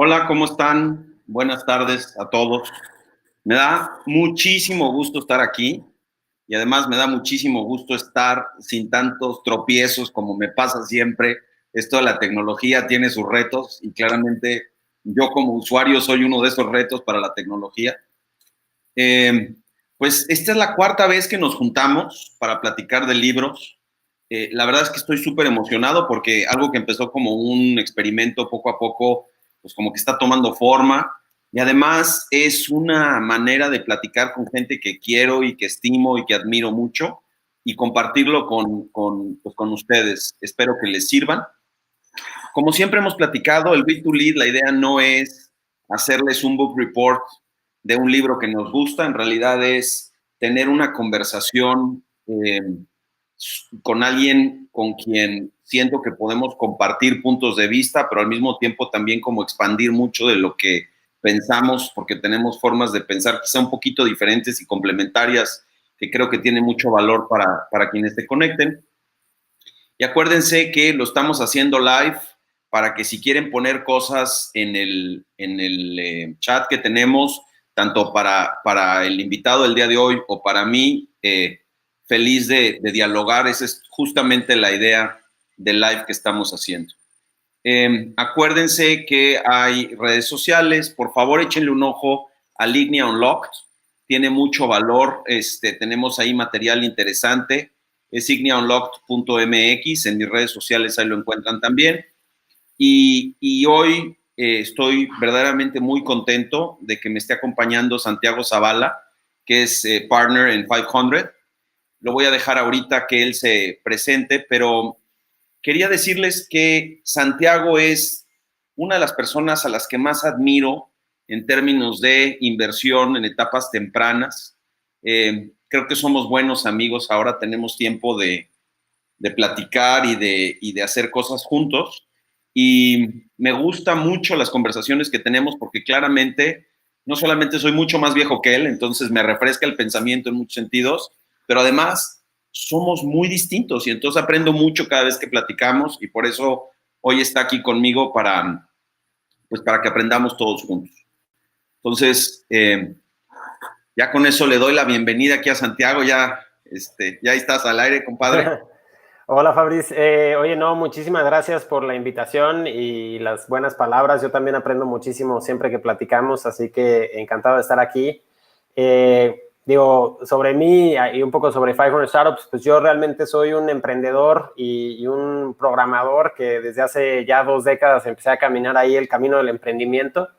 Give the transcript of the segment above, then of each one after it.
Hola, ¿cómo están? Buenas tardes a todos. Me da muchísimo gusto estar aquí y además me da muchísimo gusto estar sin tantos tropiezos como me pasa siempre. Esto de la tecnología tiene sus retos y claramente yo como usuario soy uno de esos retos para la tecnología. Eh, pues esta es la cuarta vez que nos juntamos para platicar de libros. La verdad es que estoy súper emocionado porque algo que empezó como un experimento poco a poco, pues como que está tomando forma y además es una manera de platicar con gente que quiero y que estimo y que admiro mucho y compartirlo con ustedes. Espero que les sirvan. Como siempre hemos platicado, el Read to Lead, la idea no es hacerles un book report de un libro que nos gusta, en realidad es tener una conversación con alguien con quien siento que podemos compartir puntos de vista, pero al mismo tiempo también como expandir mucho de lo que pensamos, porque tenemos formas de pensar quizá un poquito diferentes y complementarias que creo que tiene mucho valor para quienes se conecten. Y acuérdense que lo estamos haciendo live para que si quieren poner cosas en el chat que tenemos, tanto para el invitado del día de hoy o para mí, feliz de dialogar. Esa es justamente la idea del live que estamos haciendo. Acuérdense que hay redes sociales. Por favor, échenle un ojo a Lignia Unlocked. Tiene mucho valor. Tenemos ahí material interesante. Es igniaunlocked.mx. En mis redes sociales ahí lo encuentran también. Y hoy estoy verdaderamente muy contento de que me esté acompañando Santiago Zavala, que es partner en 500. Lo voy a dejar ahorita que él se presente, pero quería decirles que Santiago es una de las personas a las que más admiro en términos de inversión en etapas tempranas. Creo que somos buenos amigos, ahora tenemos tiempo de platicar y de hacer cosas juntos. Y me gustan mucho las conversaciones que tenemos porque claramente no solamente soy mucho más viejo que él, entonces me refresca el pensamiento en muchos sentidos, pero además somos muy distintos y entonces aprendo mucho cada vez que platicamos y por eso hoy está aquí conmigo pues para que aprendamos todos juntos. Entonces, ya con eso le doy la bienvenida aquí a Santiago, ya estás al aire, compadre. Hola, Fabriz. Oye, no, muchísimas gracias por la invitación y las buenas palabras. Yo también aprendo muchísimo siempre que platicamos, así que encantado de estar aquí. Sobre mí y un poco sobre 500 Startups, pues yo realmente soy un emprendedor y un programador que desde hace ya 2 décadas empecé a caminar ahí el camino del emprendimiento.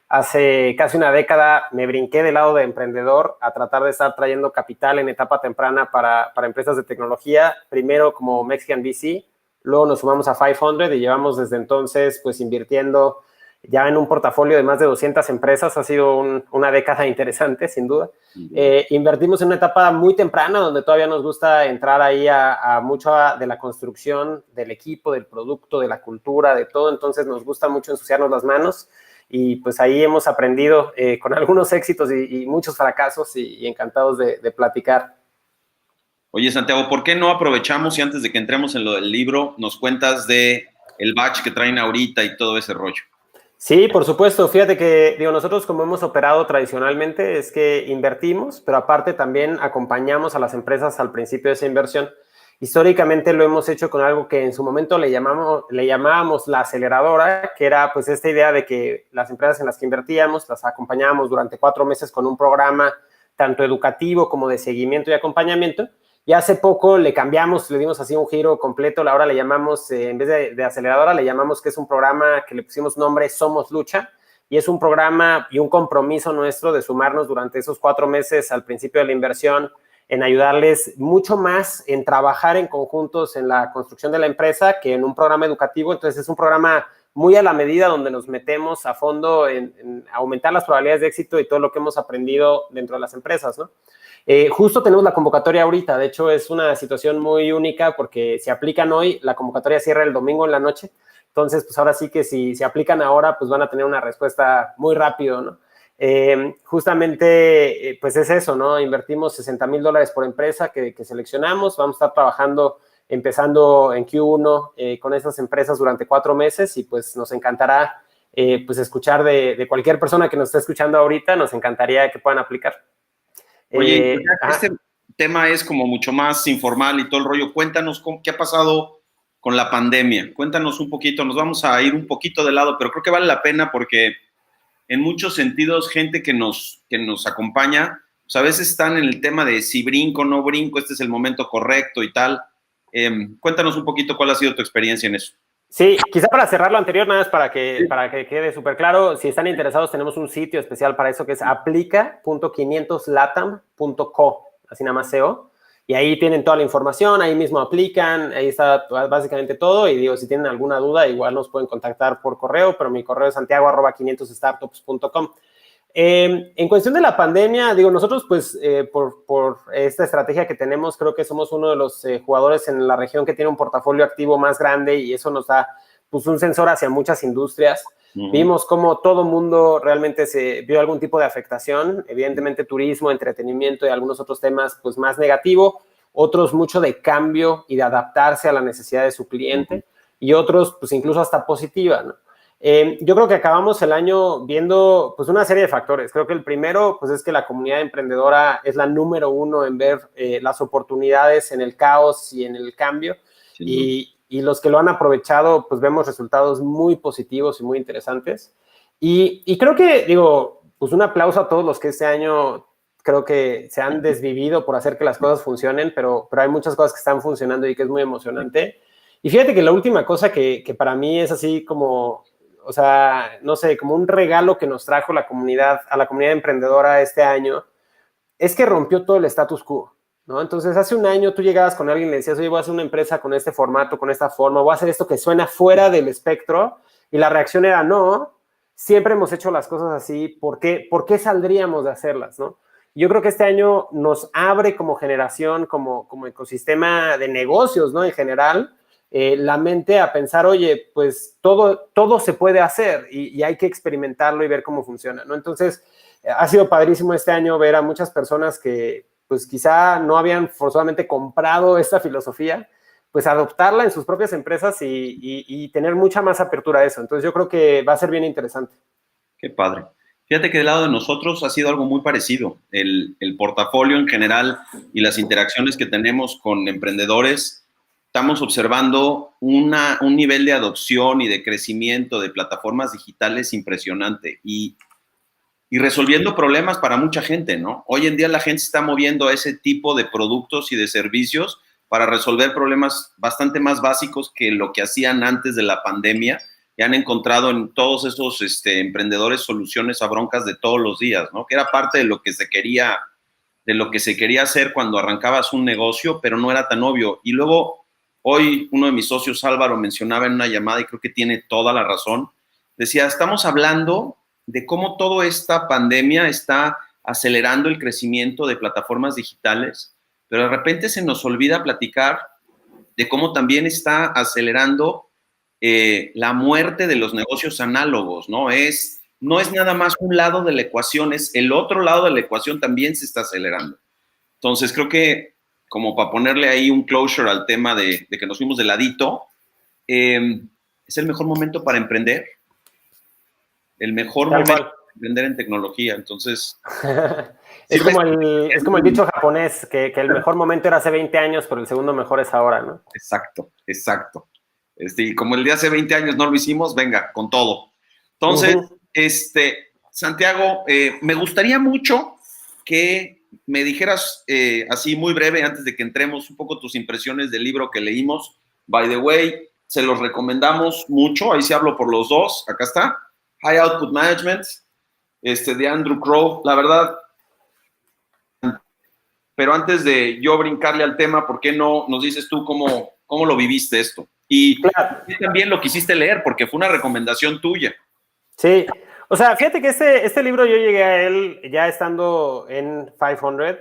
Hace casi una década me brinqué del lado de emprendedor a tratar de estar trayendo capital en etapa temprana para empresas de tecnología, primero como Mexican VC, luego nos sumamos a 500 y llevamos desde entonces pues invirtiendo ya en un portafolio de más de 200 empresas. Ha sido una década interesante, sin duda. Invertimos en una etapa muy temprana donde todavía nos gusta entrar ahí a mucho de la construcción del equipo, del producto, de la cultura, de todo. Entonces nos gusta mucho ensuciarnos las manos y pues ahí hemos aprendido con algunos éxitos y muchos fracasos y encantados de platicar. Oye, Santiago, ¿por qué no aprovechamos y antes de que entremos en lo del libro, nos cuentas de el batch que traen ahorita y todo ese rollo? Sí, por supuesto. Fíjate que nosotros como hemos operado tradicionalmente es que invertimos, pero aparte también acompañamos a las empresas al principio de esa inversión. Históricamente lo hemos hecho con algo que en su momento le llamábamos la aceleradora, que era pues esta idea de que las empresas en las que invertíamos las acompañábamos durante 4 meses con un programa tanto educativo como de seguimiento y acompañamiento. Y hace poco le cambiamos, le dimos así un giro completo. Ahora le llamamos, en vez de aceleradora, le llamamos que es un programa que le pusimos nombre Somos Lucha. Y es un programa y un compromiso nuestro de sumarnos durante esos 4 meses al principio de la inversión, en ayudarles mucho más en trabajar en conjuntos en la construcción de la empresa que en un programa educativo. Entonces es un programa muy a la medida donde nos metemos a fondo en aumentar las probabilidades de éxito y todo lo que hemos aprendido dentro de las empresas, ¿no? Justo tenemos la convocatoria ahorita. De hecho, es una situación muy única porque si aplican hoy, la convocatoria cierra el domingo en la noche. Entonces, pues ahora sí que si se aplican ahora, pues van a tener una respuesta muy rápido, ¿no? Justamente, pues es eso, ¿no? Invertimos $60,000 por empresa que seleccionamos. Vamos a estar trabajando, empezando en Q1 con esas empresas durante 4 meses y pues nos encantará pues escuchar de cualquier persona que nos esté escuchando ahorita, nos encantaría que puedan aplicar. Oye, este tema es como mucho más informal y todo el rollo. Cuéntanos qué ha pasado con la pandemia. Cuéntanos un poquito, nos vamos a ir un poquito de lado, pero creo que vale la pena porque en muchos sentidos gente que nos acompaña, pues a veces están en el tema de si brinco o no brinco, este es el momento correcto y tal. Cuéntanos un poquito cuál ha sido tu experiencia en eso. Sí, quizá para cerrar lo anterior, nada más para que quede súper claro, si están interesados tenemos un sitio especial para eso que es aplica.500latam.co, así nada más SEO, y ahí tienen toda la información, ahí mismo aplican, ahí está básicamente todo, y digo, si tienen alguna duda, igual nos pueden contactar por correo, pero mi correo es santiago@500startups.com. En cuestión de la pandemia, digo, nosotros pues por esta estrategia que tenemos, creo que somos uno de los jugadores en la región que tiene un portafolio activo más grande y eso nos da pues un sensor hacia muchas industrias. Vimos cómo todo mundo realmente se vio algún tipo de afectación, evidentemente turismo, entretenimiento y algunos otros temas pues más negativo, otros mucho de cambio y de adaptarse a la necesidad de su cliente y otros pues incluso hasta positiva, ¿no? Yo creo que acabamos el año viendo pues una serie de factores. Creo que el primero pues es que la comunidad emprendedora es la número uno en ver las oportunidades en el caos y en el cambio y los que lo han aprovechado pues vemos resultados muy positivos y muy interesantes y creo que digo pues un aplauso a todos los que este año creo que se han desvivido por hacer que las cosas funcionen, pero hay muchas cosas que están funcionando y que es muy emocionante. Y fíjate que la última cosa que para mí es así como, o sea, no sé, como un regalo que nos trajo la comunidad, a la comunidad emprendedora este año, es que rompió todo el status quo, ¿no? Entonces, hace un año tú llegabas con alguien y le decías, oye, voy a hacer una empresa con este formato, con esta forma, voy a hacer esto que suena fuera del espectro, y la reacción era, no, siempre hemos hecho las cosas así, ¿por qué saldríamos de hacerlas, no? Yo creo que este año nos abre como generación, como ecosistema de negocios, ¿no? En general, la mente a pensar, oye, pues todo se puede hacer y hay que experimentarlo y ver cómo funciona, ¿no? Entonces, ha sido padrísimo este año ver a muchas personas que, pues, quizá no habían forzosamente comprado esta filosofía, pues, adoptarla en sus propias empresas y tener mucha más apertura a eso. Entonces, yo creo que va a ser bien interesante. Qué padre. Fíjate que del lado de nosotros ha sido algo muy parecido. El portafolio en general y las interacciones que tenemos con emprendedores, estamos observando un nivel de adopción y de crecimiento de plataformas digitales impresionante y resolviendo problemas para mucha gente, ¿no? Hoy en día la gente se está moviendo a ese tipo de productos y de servicios para resolver problemas bastante más básicos que lo que hacían antes de la pandemia y han encontrado en todos esos emprendedores soluciones a broncas de todos los días, ¿no? Que era parte de lo que se quería hacer cuando arrancabas un negocio, pero no era tan obvio. Y luego, hoy uno de mis socios, Álvaro, mencionaba en una llamada, y creo que tiene toda la razón, decía, estamos hablando de cómo toda esta pandemia está acelerando el crecimiento de plataformas digitales, pero de repente se nos olvida platicar de cómo también está acelerando la muerte de los negocios análogos, ¿no? No es nada más un lado de la ecuación, es el otro lado de la ecuación también se está acelerando. Entonces, creo que como para ponerle ahí un closure al tema de que nos fuimos de ladito, es el mejor momento para emprender. El mejor momento para emprender en tecnología. Entonces, es como el dicho japonés, que el mejor momento era hace 20 años, pero el segundo mejor es ahora, ¿no? Exacto. Y como el de hace 20 años no lo hicimos, venga, con todo. Entonces, Santiago, me gustaría mucho que me dijeras así muy breve, antes de que entremos, un poco tus impresiones del libro que leímos. By the way, se los recomendamos mucho, ahí sí hablo por los dos, acá está, High Output Management, de Andrew Crow, la verdad. Pero antes de yo brincarle al tema, ¿por qué no nos dices tú cómo lo viviste esto? Y claro, también lo quisiste leer, porque fue una recomendación tuya. Sí, o sea, fíjate que este libro yo llegué a él ya estando en 500,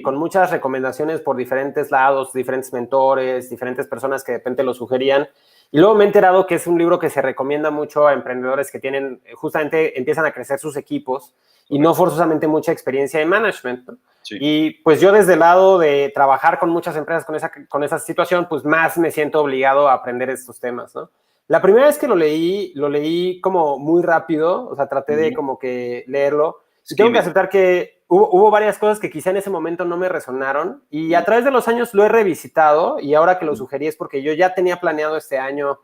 con muchas recomendaciones por diferentes lados, diferentes mentores, diferentes personas que de repente lo sugerían. Y luego me he enterado que es un libro que se recomienda mucho a emprendedores que tienen, justamente empiezan a crecer sus equipos y no forzosamente mucha experiencia en management, ¿no? Sí. Y pues yo desde el lado de trabajar con muchas empresas con esa situación, pues más me siento obligado a aprender estos temas, ¿no? La primera vez que lo leí como muy rápido, o sea, traté de como que leerlo. Y tengo que aceptar que hubo varias cosas que quizá en ese momento no me resonaron. Y a través de los años lo he revisitado y ahora que lo sugerí es porque yo ya tenía planeado este año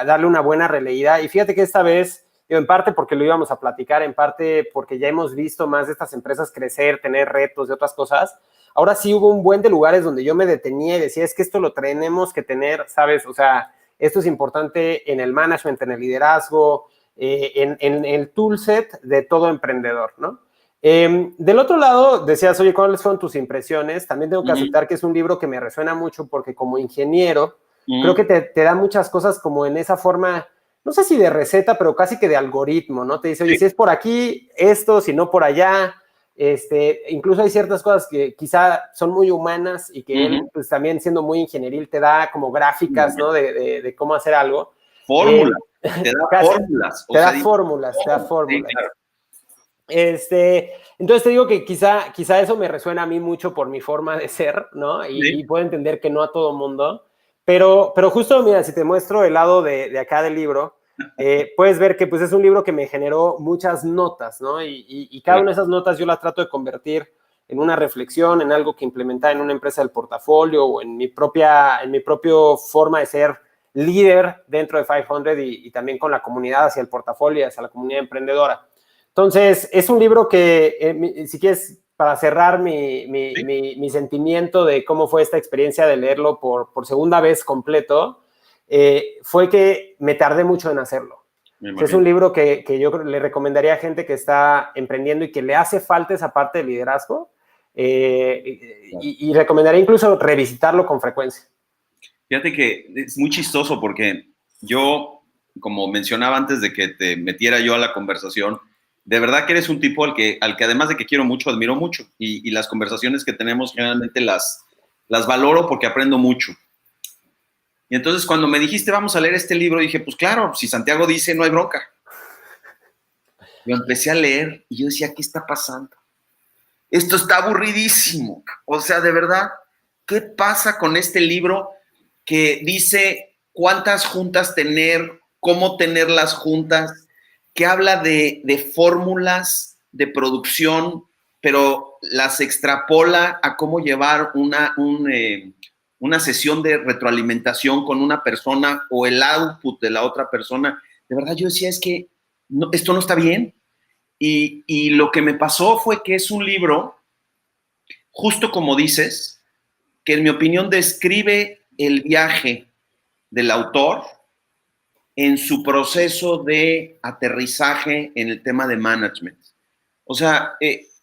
darle una buena releída. Y fíjate que esta vez, en parte porque lo íbamos a platicar, en parte porque ya hemos visto más de estas empresas crecer, tener retos de otras cosas. Ahora sí hubo un buen de lugares donde yo me detenía y decía, es que esto lo tenemos que tener, ¿sabes? O sea, esto es importante en el management, en el liderazgo, en el toolset de todo emprendedor, ¿no? Del otro lado, decías, oye, ¿cuáles fueron tus impresiones? También tengo que aceptar que es un libro que me resuena mucho porque como ingeniero, creo que te da muchas cosas como en esa forma, no sé si de receta, pero casi que de algoritmo, ¿no? Te dice, oye, si es por aquí, esto, si no por allá. Incluso hay ciertas cosas que quizá son muy humanas y que él, pues también siendo muy ingenieril, te da como gráficas, ¿no? De cómo hacer algo. Fórmulas, te da fórmulas. Te da fórmulas. Sí, claro. Entonces te digo que quizá eso me resuena a mí mucho por mi forma de ser, ¿no? Y puedo entender que no a todo mundo, pero justo, mira, si te muestro el lado de acá del libro, puedes ver que pues es un libro que me generó muchas notas, ¿no? Y cada una de esas notas yo las trato de convertir en una reflexión, en algo que implementar en una empresa del portafolio o en mi propia forma de ser líder dentro de 500 y también con la comunidad hacia el portafolio, hacia la comunidad emprendedora. Entonces, es un libro que, si quieres, para cerrar mi sentimiento de cómo fue esta experiencia de leerlo por segunda vez completo, fue que me tardé mucho en hacerlo. Es un libro que yo le recomendaría a gente que está emprendiendo y que le hace falta esa parte de liderazgo, y recomendaría incluso revisitarlo con frecuencia. Fíjate que es muy chistoso porque yo, como mencionaba antes de que te metiera yo a la conversación, de verdad que eres un tipo al que además de que quiero mucho, admiro mucho. Y las conversaciones que tenemos generalmente las valoro porque aprendo mucho. Y entonces cuando me dijiste, vamos a leer este libro, dije, pues claro, si Santiago dice, no hay bronca. Yo empecé a leer y yo decía, ¿qué está pasando? Esto está aburridísimo. O sea, de verdad, ¿qué pasa con este libro que dice cuántas juntas tener, cómo tener las juntas, que habla de fórmulas de producción, pero las extrapola a cómo llevar una sesión de retroalimentación con una persona o el output de la otra persona? De verdad, yo decía, es que no, esto no está bien. Y lo que me pasó fue que es un libro, justo como dices, que en mi opinión describe el viaje del autor en su proceso de aterrizaje en el tema de management. O sea,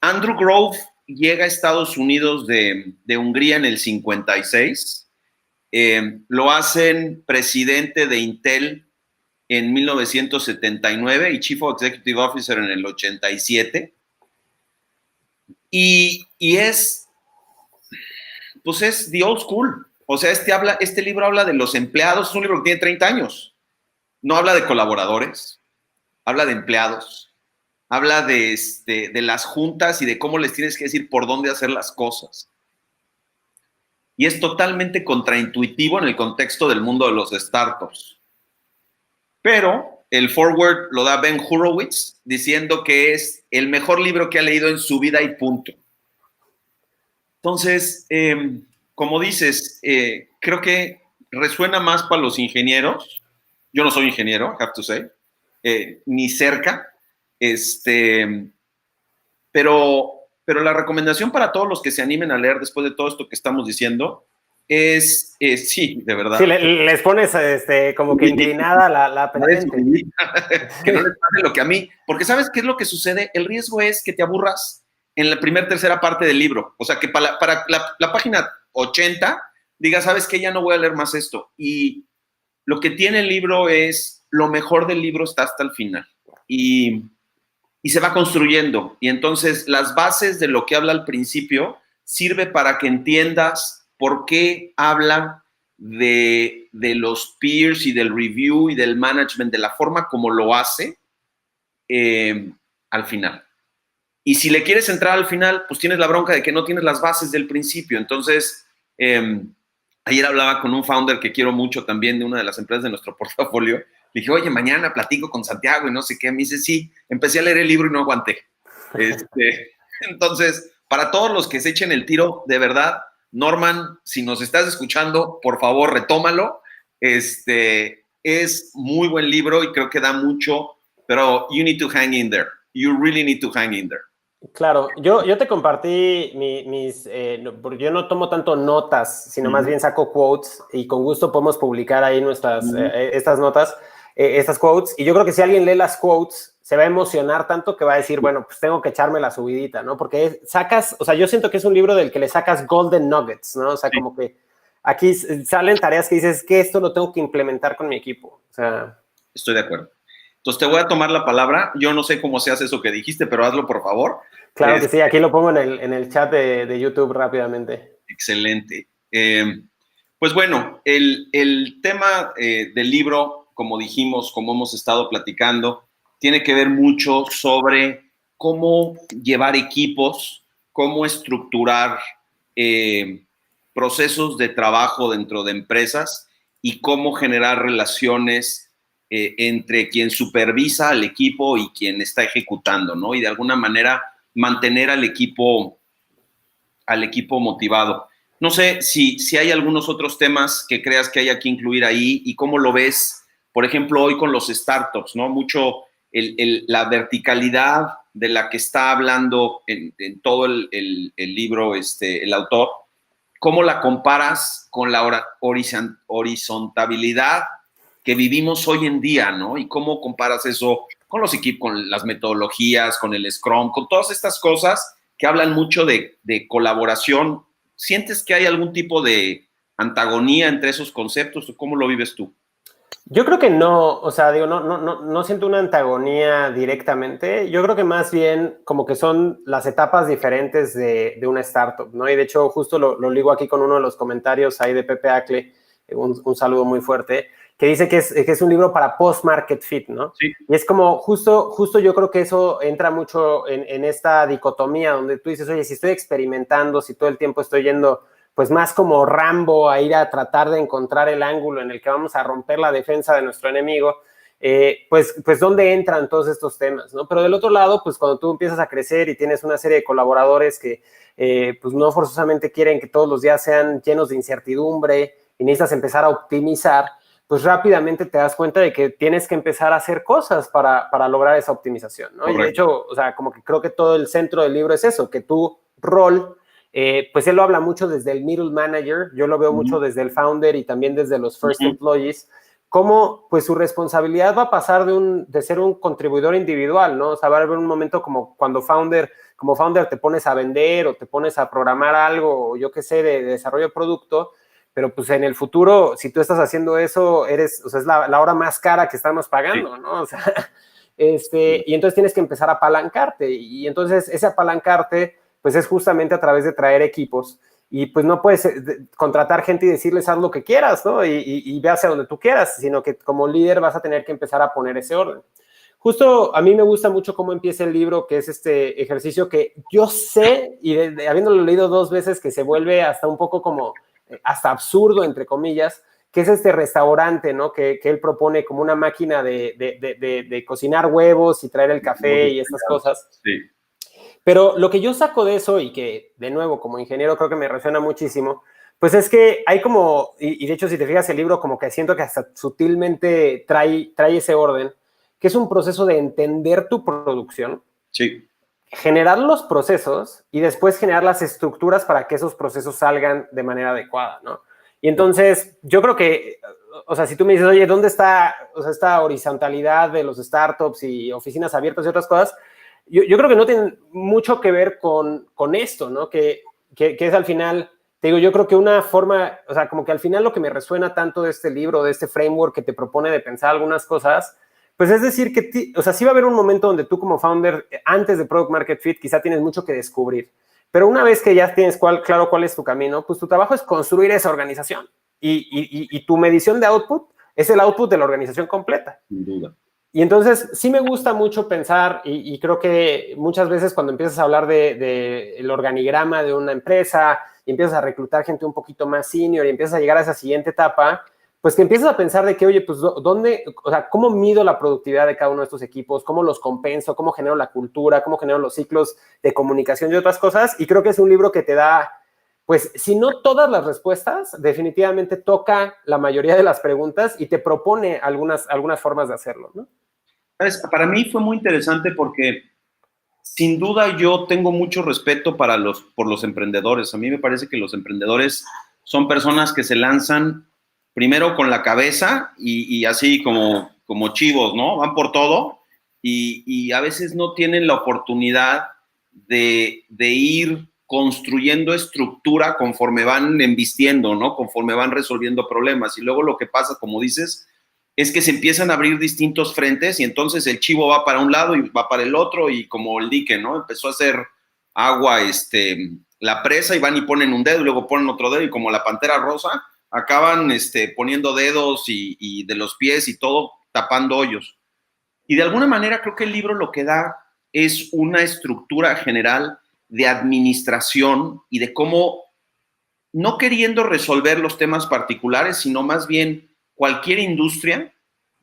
Andrew Grove llega a Estados Unidos de Hungría en el 56, lo hacen presidente de Intel en 1979 y Chief Executive Officer en el 87. Y es, pues es the old school. O sea, este libro habla de los empleados, es un libro que tiene 30 años. No habla de colaboradores, habla de empleados, habla de las juntas y de cómo les tienes que decir por dónde hacer las cosas. Y es totalmente contraintuitivo en el contexto del mundo de los startups. Pero el forward lo da Ben Horowitz diciendo que es el mejor libro que ha leído en su vida y punto. Entonces, como dices, creo que resuena más para los ingenieros. Yo no soy ingeniero, I have to say, ni cerca. Pero la recomendación para todos los que se animen a leer después de todo esto que estamos diciendo es, sí, de verdad. Sí, les pones como que inclinada la pendiente. Que no les pase lo que a mí. Porque ¿sabes qué es lo que sucede? El riesgo es que te aburras en la tercera parte del libro. O sea, que para la página 80 digas, ¿sabes qué? Ya no voy a leer más esto. Y lo que tiene el libro es, lo mejor del libro está hasta el final. Y se va construyendo. Y entonces las bases de lo que habla al principio sirve para que entiendas por qué habla de los peers y del review y del management, de la forma como lo hace al final. Y si le quieres entrar al final, pues tienes la bronca de que no tienes las bases del principio. Entonces, Ayer hablaba con un founder que quiero mucho también de una de las empresas de nuestro portafolio. Le dije, oye, mañana platico con Santiago y no sé qué. Me dice, sí, empecé a leer el libro y no aguanté. Entonces, para todos los que se echen el tiro, de verdad, Norman, si nos estás escuchando, por favor, retómalo. Es muy buen libro y creo que da mucho, pero you need to hang in there. You really need to hang in there. Claro, yo te compartí porque yo no tomo tanto notas, sino más bien saco quotes y con gusto podemos publicar ahí estas notas, estas quotes. Y yo creo que si alguien lee las quotes, se va a emocionar tanto que va a decir, bueno, pues tengo que echarme la subidita, ¿no? Porque sacas, o sea, yo siento que es un libro del que le sacas golden nuggets, ¿no? O sea, como que aquí salen tareas que dices que esto lo tengo que implementar con mi equipo. O sea, estoy de acuerdo. Entonces te voy a tomar la palabra. Yo no sé cómo se hace eso que dijiste, pero hazlo, por favor. Claro que sí, aquí lo pongo en el chat de YouTube rápidamente. Excelente. Pues bueno, el tema del libro, como dijimos, como hemos estado platicando, tiene que ver mucho sobre cómo llevar equipos, cómo estructurar procesos de trabajo dentro de empresas y cómo generar relaciones entre quien supervisa al equipo y quien está ejecutando, ¿no? Y de alguna manera mantener al equipo motivado. No sé si hay algunos otros temas que creas que haya que incluir ahí y cómo lo ves, por ejemplo, hoy con los startups, ¿no? Mucho la verticalidad de la que está hablando en todo el libro el autor, ¿cómo la comparas con la horizontabilidad que vivimos hoy en día, ¿no? Y cómo comparas eso con los equipos, con las metodologías, con el Scrum, con todas estas cosas que hablan mucho de colaboración. ¿Sientes que hay algún tipo de antagonía entre esos conceptos o cómo lo vives tú? Yo creo que no, o sea, digo, no siento una antagonía directamente. Yo creo que más bien como que son las etapas diferentes de una startup, ¿no? Y de hecho, justo lo ligo aquí con uno de los comentarios ahí de Pepe Acle, un saludo muy fuerte, que dice que es un libro para post-market fit, ¿no? Sí. Y es como justo yo creo que eso entra mucho en esta dicotomía donde tú dices, oye, si estoy experimentando, si todo el tiempo estoy yendo pues más como Rambo a ir a tratar de encontrar el ángulo en el que vamos a romper la defensa de nuestro enemigo, pues ¿dónde entran todos estos temas, ¿no? Pero del otro lado, pues cuando tú empiezas a crecer y tienes una serie de colaboradores que pues no forzosamente quieren que todos los días sean llenos de incertidumbre y necesitas empezar a optimizar, pues rápidamente te das cuenta de que tienes que empezar a hacer cosas para lograr esa optimización, ¿no? Correcto. Y de hecho, o sea, como que creo que todo el centro del libro es eso, que tu rol, pues él lo habla mucho desde el middle manager, yo lo veo mucho desde el founder y también desde los first employees, cómo pues su responsabilidad va a pasar de ser un contribuidor individual, ¿no? O sea, va a haber un momento como cuando como founder te pones a vender o te pones a programar algo, o yo qué sé, de desarrollo de producto, pero pues en el futuro, si tú estás haciendo eso, o sea, es la hora más cara que estamos pagando, ¿no? O sea, y entonces tienes que empezar a apalancarte, y entonces ese apalancarte, pues es justamente a través de traer equipos, y pues no puedes contratar gente y decirles haz lo que quieras, ¿no? Y ve hacia donde tú quieras, sino que como líder vas a tener que empezar a poner ese orden. Justo a mí me gusta mucho cómo empieza el libro, que es este ejercicio que yo sé, y habiéndolo leído 2 veces, que se vuelve hasta un poco como hasta absurdo, entre comillas, que es este restaurante, ¿no? Que él propone como una máquina de cocinar huevos y traer el café y estas cosas. Sí. Pero lo que yo saco de eso, y que de nuevo como ingeniero creo que me resuena muchísimo, pues es que hay como, y de hecho si te fijas el libro como que siento que hasta sutilmente trae ese orden, que es un proceso de entender tu producción. Sí. Generar los procesos y después generar las estructuras para que esos procesos salgan de manera adecuada, ¿no? Y entonces, yo creo que, o sea, si tú me dices, oye, ¿dónde está, o sea, esta horizontalidad de los startups y oficinas abiertas y otras cosas? Yo creo que no tienen mucho que ver con esto, ¿no? Que es al final, te digo, yo creo que una forma, o sea, como que al final lo que me resuena tanto de este libro, de este framework que te propone de pensar algunas cosas, pues es decir que, o sea, sí va a haber un momento donde tú como founder, antes de Product Market Fit, quizá tienes mucho que descubrir. Pero una vez que ya tienes claro cuál es tu camino, pues tu trabajo es construir esa organización. Y tu medición de output es el output de la organización completa. Sin duda. Y entonces sí me gusta mucho pensar, y creo que muchas veces cuando empiezas a hablar de el organigrama de una empresa y empiezas a reclutar gente un poquito más senior y empiezas a llegar a esa siguiente etapa, pues que empiezas a pensar de que, oye, pues, ¿dónde, o sea, cómo mido la productividad de cada uno de estos equipos? ¿Cómo los compenso? ¿Cómo genero la cultura? ¿Cómo genero los ciclos de comunicación y otras cosas? Y creo que es un libro que te da, pues, si no todas las respuestas, definitivamente toca la mayoría de las preguntas y te propone algunas formas de hacerlo, ¿no? Para mí fue muy interesante porque sin duda yo tengo mucho respeto por los emprendedores. A mí me parece que los emprendedores son personas que se lanzan primero con la cabeza y así como chivos, ¿no? Van por todo y a veces no tienen la oportunidad de ir construyendo estructura conforme van embistiendo, ¿no? Conforme van resolviendo problemas. Y luego lo que pasa, como dices, es que se empiezan a abrir distintos frentes y entonces el chivo va para un lado y va para el otro y como el dique, ¿no? Empezó a hacer agua la presa y van y ponen un dedo y luego ponen otro dedo y como la pantera rosa acaban poniendo dedos y de los pies y todo tapando hoyos. Y de alguna manera creo que el libro lo que da es una estructura general de administración y de cómo, no queriendo resolver los temas particulares, sino más bien cualquier industria,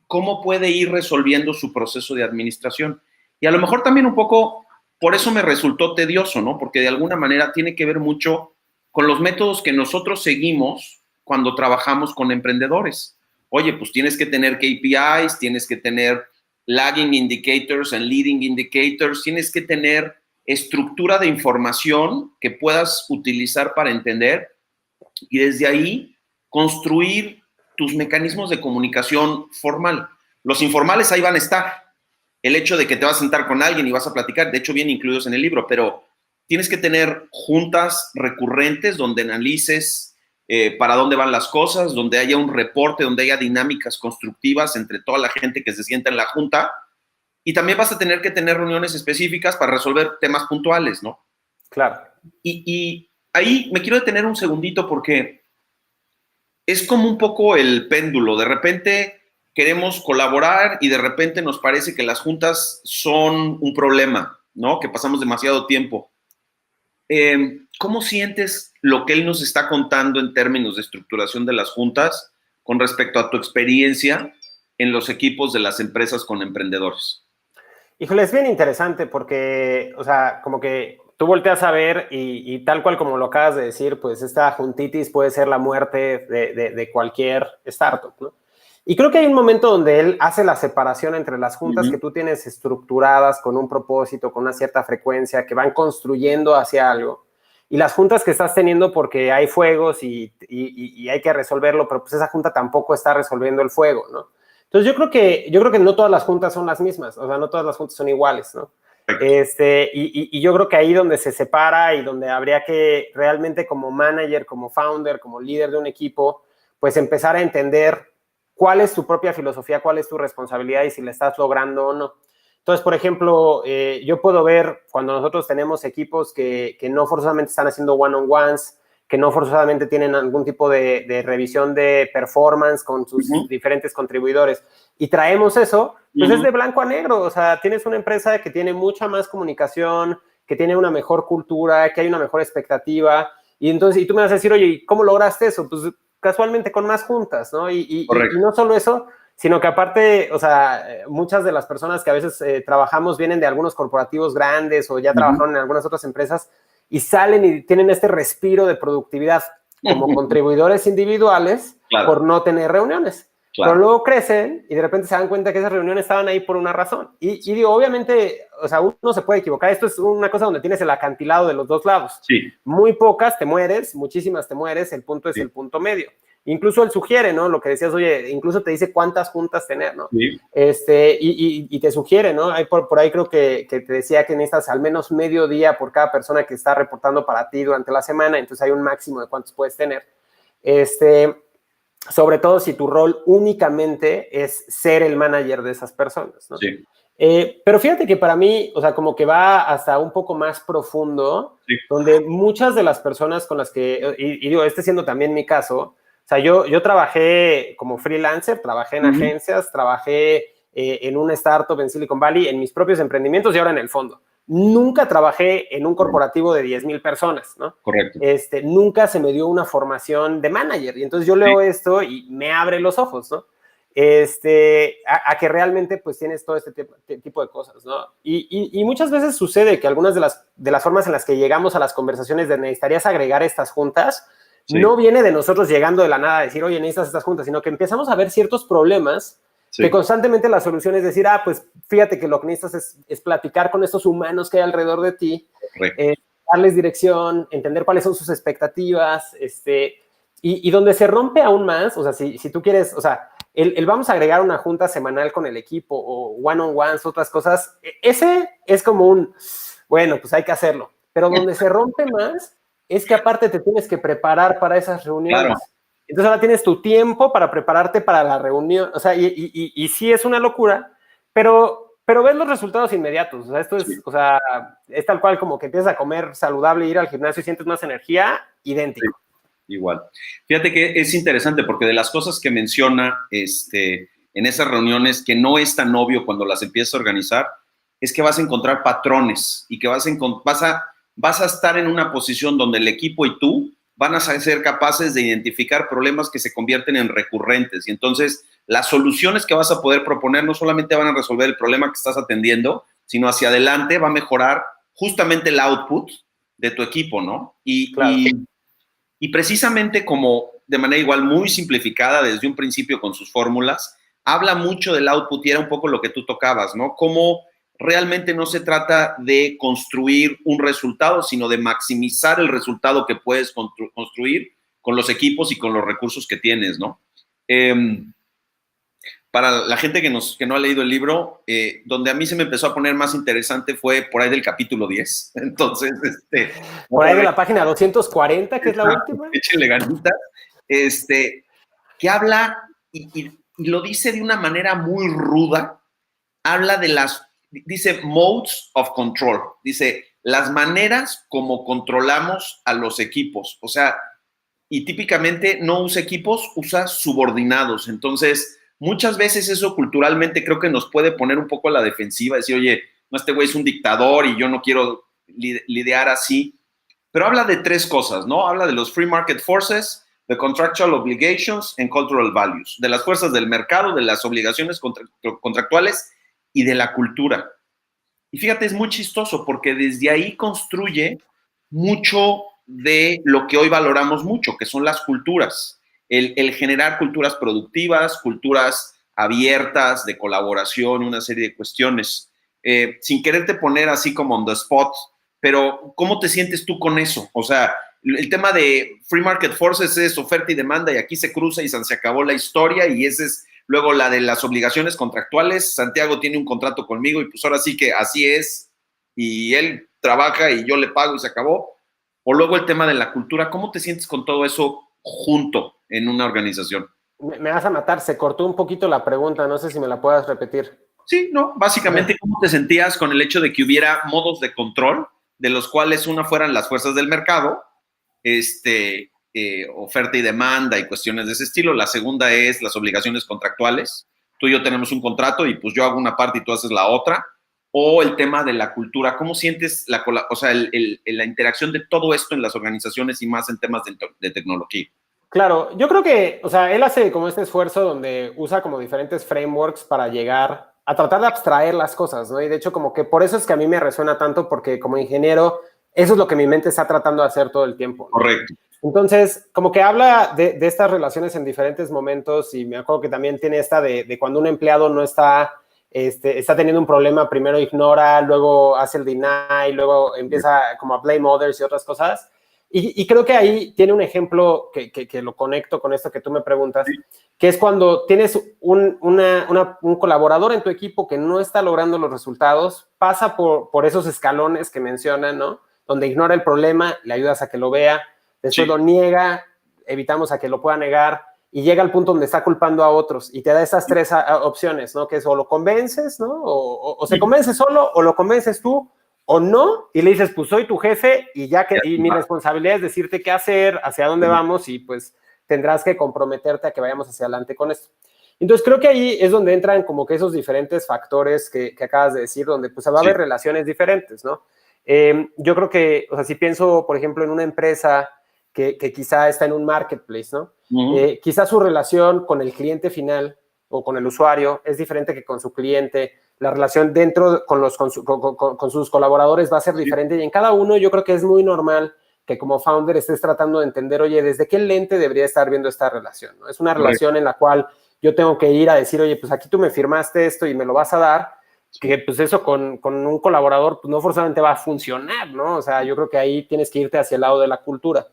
cómo puede ir resolviendo su proceso de administración. Y a lo mejor también un poco, por eso me resultó tedioso, ¿no? Porque de alguna manera tiene que ver mucho con los métodos que nosotros seguimos cuando trabajamos con emprendedores. Oye, pues tienes que tener KPIs, tienes que tener lagging indicators and leading indicators, tienes que tener estructura de información que puedas utilizar para entender y desde ahí construir tus mecanismos de comunicación formal. Los informales ahí van a estar. El hecho de que te vas a sentar con alguien y vas a platicar, de hecho vienen incluidos en el libro, pero tienes que tener juntas recurrentes donde analices para dónde van las cosas, donde haya un reporte, donde haya dinámicas constructivas entre toda la gente que se sienta en la junta. Y también vas a tener que tener reuniones específicas para resolver temas puntuales, ¿no? Claro. Y ahí me quiero detener un segundito porque es como un poco el péndulo. De repente queremos colaborar y de repente nos parece que las juntas son un problema, ¿no? Que pasamos demasiado tiempo. ¿Cómo sientes lo que él nos está contando en términos de estructuración de las juntas con respecto a tu experiencia en los equipos de las empresas con emprendedores? Híjole, es bien interesante porque, o sea, como que tú volteas a ver y tal cual como lo acabas de decir, pues esta juntitis puede ser la muerte de cualquier startup, ¿no? Y creo que hay un momento donde él hace la separación entre las juntas que tú tienes estructuradas con un propósito, con una cierta frecuencia, que van construyendo hacia algo, y las juntas que estás teniendo porque hay fuegos y hay que resolverlo, pero pues esa junta tampoco está resolviendo el fuego, ¿no? Entonces yo creo que no todas las juntas son las mismas, o sea, no todas las juntas son iguales, ¿no? Y yo creo que ahí donde se separa y donde habría que realmente como manager, como founder, como líder de un equipo, pues empezar a entender cuál es tu propia filosofía, cuál es tu responsabilidad y si la estás logrando o no. Entonces, por ejemplo, yo puedo ver cuando nosotros tenemos equipos que no forzosamente están haciendo one-on-ones, que no forzosamente tienen algún tipo de revisión de performance con sus diferentes contribuidores. Y traemos eso, pues es de blanco a negro. O sea, tienes una empresa que tiene mucha más comunicación, que tiene una mejor cultura, que hay una mejor expectativa. Y entonces, y tú me vas a decir, oye, ¿y cómo lograste eso? Pues casualmente con más juntas, ¿no? Y no solo eso, sino que aparte, o sea, muchas de las personas que a veces trabajamos vienen de algunos corporativos grandes o ya trabajaron en algunas otras empresas y salen y tienen este respiro de productividad como contribuidores individuales por no tener reuniones. Pero luego crecen y de repente se dan cuenta que esas reuniones estaban ahí por una razón. Y digo, obviamente, o sea, uno se puede equivocar. Esto es una cosa donde tienes el acantilado de los dos lados. Sí. Muy pocas te mueres, muchísimas te mueres. El punto es el punto medio. Incluso él sugiere, ¿no? Lo que decías, oye, incluso te dice cuántas juntas tener, ¿no? Sí. Y te sugiere, ¿no? Hay por ahí creo que te decía que necesitas al menos medio día por cada persona que está reportando para ti durante la semana, entonces hay un máximo de cuántos puedes tener. Sobre todo si tu rol únicamente es ser el manager de esas personas, ¿no? Sí. Pero fíjate que para mí, o sea, como que va hasta un poco más profundo, donde muchas de las personas con las que, y digo, siendo también mi caso, o sea, yo trabajé como freelancer, trabajé en agencias, trabajé en una startup en Silicon Valley, en mis propios emprendimientos y ahora en el fondo. Nunca trabajé en un corporativo de 10,000 personas, ¿no? Correcto. Nunca se me dio una formación de manager. Y entonces yo leo esto y me abre los ojos, ¿no? A que realmente pues tienes todo este tipo de cosas, ¿no? Y muchas veces sucede que algunas de las formas en las que llegamos a las conversaciones de necesitarías agregar estas juntas, no viene de nosotros llegando de la nada a decir, oye, necesitas estas juntas, sino que empezamos a ver ciertos problemas que constantemente la solución es decir, pues fíjate que lo que necesitas es platicar con estos humanos que hay alrededor de ti, darles dirección, entender cuáles son sus expectativas, y donde se rompe aún más, o sea, si tú quieres, o sea, el vamos a agregar una junta semanal con el equipo o one-on-ones, otras cosas, ese es como bueno, pues hay que hacerlo. Pero donde se rompe más es que aparte te tienes que preparar para esas reuniones. Claro. Entonces ahora tienes tu tiempo para prepararte para la reunión, o sea, y sí es una locura, pero ves los resultados inmediatos. O sea, esto es, o sea, es tal cual como que empiezas a comer saludable, ir al gimnasio y sientes más energía, idéntico. Sí. Igual. Fíjate que es interesante porque de las cosas que menciona en esas reuniones que no es tan obvio cuando las empiezas a organizar, es que vas a encontrar patrones y que vas a estar en una posición donde el equipo y tú van a ser capaces de identificar problemas que se convierten en recurrentes. Y entonces las soluciones que vas a poder proponer no solamente van a resolver el problema que estás atendiendo, sino hacia adelante va a mejorar justamente el output de tu equipo, ¿no? Claro. Y precisamente como de manera igual muy simplificada desde un principio con sus fórmulas, habla mucho del output y era un poco lo que tú tocabas, ¿no? Cómo realmente no se trata de construir un resultado, sino de maximizar el resultado que puedes construir con los equipos y con los recursos que tienes, ¿no? Para la gente que no ha leído el libro, donde a mí se me empezó a poner más interesante fue por ahí del capítulo 10. Entonces, por ahí de la página 240, que es la última. Échenle ganitas. Que habla y lo dice de una manera muy ruda. Habla de dice modes of control. Dice las maneras como controlamos a los equipos. O sea, y típicamente no usa equipos, usa subordinados. Entonces, muchas veces eso culturalmente creo que nos puede poner un poco a la defensiva, decir, oye, no, este güey es un dictador y yo no quiero lidiar así. Pero habla de tres cosas, ¿no? Habla de los free market forces, de contractual obligations and cultural values, de las fuerzas del mercado, de las obligaciones contractuales y de la cultura. Y fíjate, es muy chistoso porque desde ahí construye mucho de lo que hoy valoramos mucho, que son las culturas. El generar culturas productivas, culturas abiertas, de colaboración, una serie de cuestiones. Sin quererte poner así como on the spot, pero ¿cómo te sientes tú con eso? O sea, el tema de free market forces es oferta y demanda y aquí se cruza y se acabó la historia y ese es luego la de las obligaciones contractuales. Santiago tiene un contrato conmigo y pues ahora sí que así es y él trabaja y yo le pago y se acabó. O luego el tema de la cultura. ¿Cómo te sientes con todo eso junto en una organización? Me vas a matar, se cortó un poquito la pregunta, no sé si me la puedas repetir. Sí, no, básicamente, ¿cómo te sentías con el hecho de que hubiera modos de control, de los cuales una fueran las fuerzas del mercado, oferta y demanda y cuestiones de ese estilo? La segunda es las obligaciones contractuales. Tú y yo tenemos un contrato y pues yo hago una parte y tú haces la otra. O el tema de la cultura. ¿Cómo sientes la interacción de todo esto en las organizaciones y más en temas de tecnología? Claro, yo creo que, o sea, él hace como este esfuerzo donde usa como diferentes frameworks para llegar a tratar de abstraer las cosas, ¿no? Y de hecho como que por eso es que a mí me resuena tanto porque como ingeniero, eso es lo que mi mente está tratando de hacer todo el tiempo, ¿no? Correcto. Entonces, como que habla de estas relaciones en diferentes momentos y me acuerdo que también tiene esta de cuando un empleado no está teniendo un problema, primero ignora, luego hace el deny, luego empieza como a blame others y otras cosas. Y creo que ahí tiene un ejemplo que lo conecto con esto que tú me preguntas, sí, que es cuando tienes un colaborador en tu equipo que no está logrando los resultados, pasa por esos escalones que mencionan, ¿no? Donde ignora el problema, le ayudas a que lo vea, después sí, lo niega, evitamos a que lo pueda negar, y llega al punto donde está culpando a otros y te da esas tres opciones, ¿no? Que es o lo convences, ¿no? O se convence solo, o lo convences tú, o no, y le dices, pues soy tu jefe y ya que y mi responsabilidad es decirte qué hacer, hacia dónde vamos y pues tendrás que comprometerte a que vayamos hacia adelante con esto. Entonces, creo que ahí es donde entran como que esos diferentes factores que acabas de decir, donde pues va a haber relaciones diferentes, ¿no? Yo creo que, o sea, si pienso, por ejemplo, en una empresa que quizá está en un marketplace, ¿no? Quizá su relación con el cliente final o con el usuario es diferente que con su cliente. La relación dentro con sus colaboradores va a ser diferente y en cada uno yo creo que es muy normal que como founder estés tratando de entender, oye, ¿desde qué lente debería estar viendo esta relación? ¿No? Es una relación en la cual yo tengo que ir a decir, oye, pues aquí tú me firmaste esto y me lo vas a dar, que pues eso con un colaborador pues no forzosamente va a funcionar, ¿no? O sea, yo creo que ahí tienes que irte hacia el lado de la cultura.